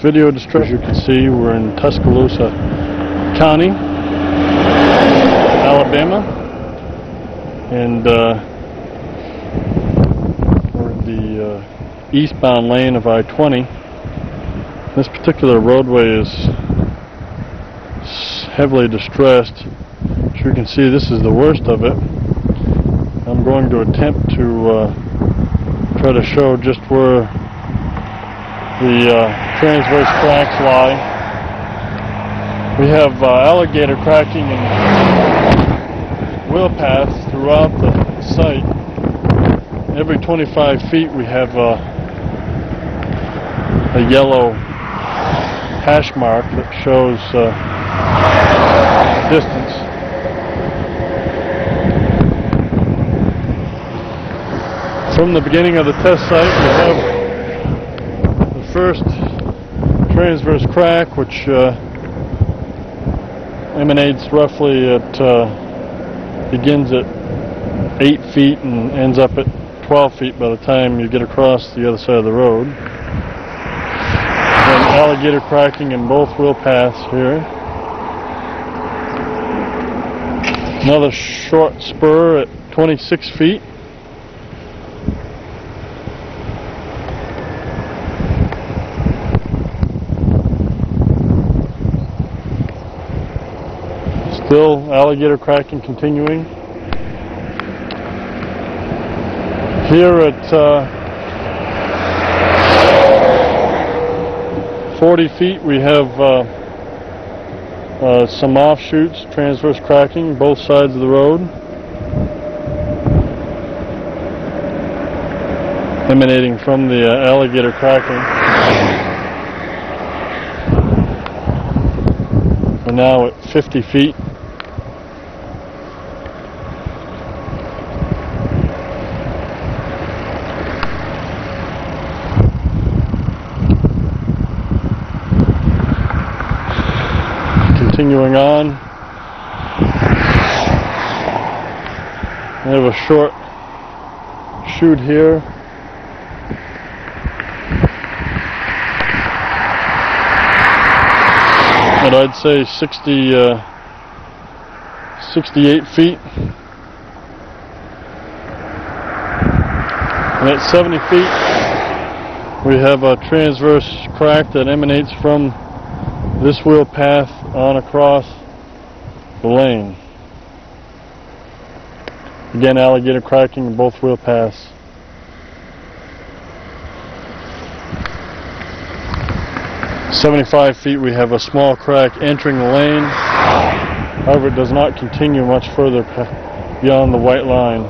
video description. As you can see, we're in Tuscaloosa County, Alabama, and we're in the eastbound lane of I-20. This particular roadway is heavily distressed. As you can see, this is the worst of it. I'm going to attempt to try to show just where the transverse cracks lie. We have alligator cracking and wheel paths throughout the site. Every 25 feet we have a yellow hash mark that shows distance. From the beginning of the test site, we have the first transverse crack, which emanates roughly at, begins at 8 feet and ends up at 12 feet by the time you get across the other side of the road. And alligator cracking in both wheel paths here. Another short spur at 26 feet. Still alligator cracking continuing. Here at 40 feet we have some offshoots, transverse cracking, both sides of the road, emanating from the alligator cracking. We're now at 50 feet. Continuing on, we have a short chute here. But I'd say 68 feet. And at 70 feet, we have a transverse crack that emanates from this wheel path on across the lane. Again, alligator cracking in both wheel paths. At 75 feet we have a small crack entering the lane. However, it does not continue much further beyond the white line.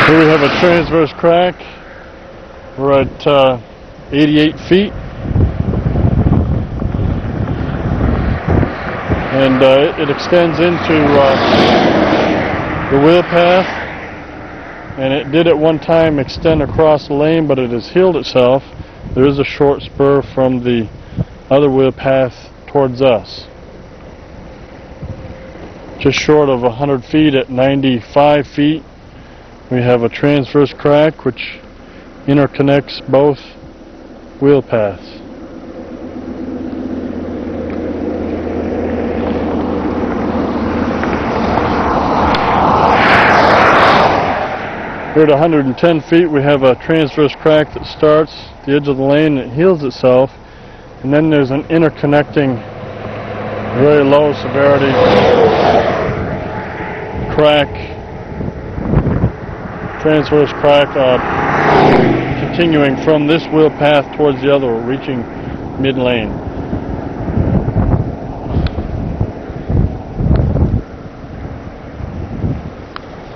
Here we have a transverse crack. We're at 88 feet, and it extends into the wheel path, and it did at one time extend across the lane, but it has healed itself. There is a short spur from the other wheel path towards us. Just short of 100 feet at 95 feet, we have a transverse crack which interconnects both wheel paths. Here at 110 feet we have a transverse crack that starts at the edge of the lane and it heals itself, and then there's an interconnecting very low severity crack, transverse crack continuing from this wheel path towards the other, reaching mid-lane.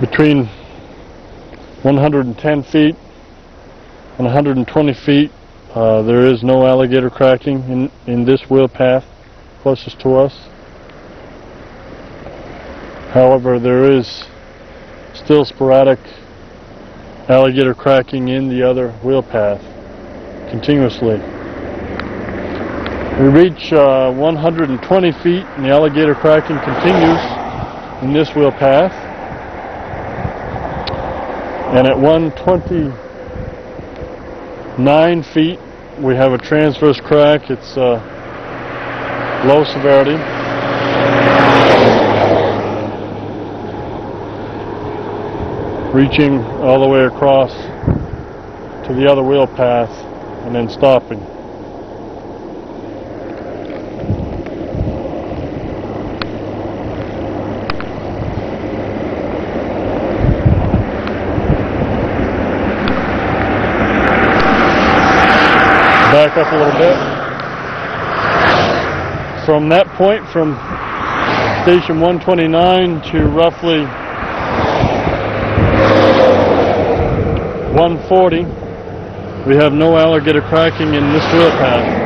Between 110 feet and 120 feet, there is no alligator cracking in this wheel path closest to us. However, there is still sporadic alligator cracking in the other wheel path continuously. We reach 120 feet and the alligator cracking continues in this wheel path. And at 120 9 feet. We have a transverse crack. It's low severity. Reaching all the way across to the other wheel path and then stopping. Back up a little bit. From that point, from station 129 to roughly 140, we have no alligator cracking in this wheel path.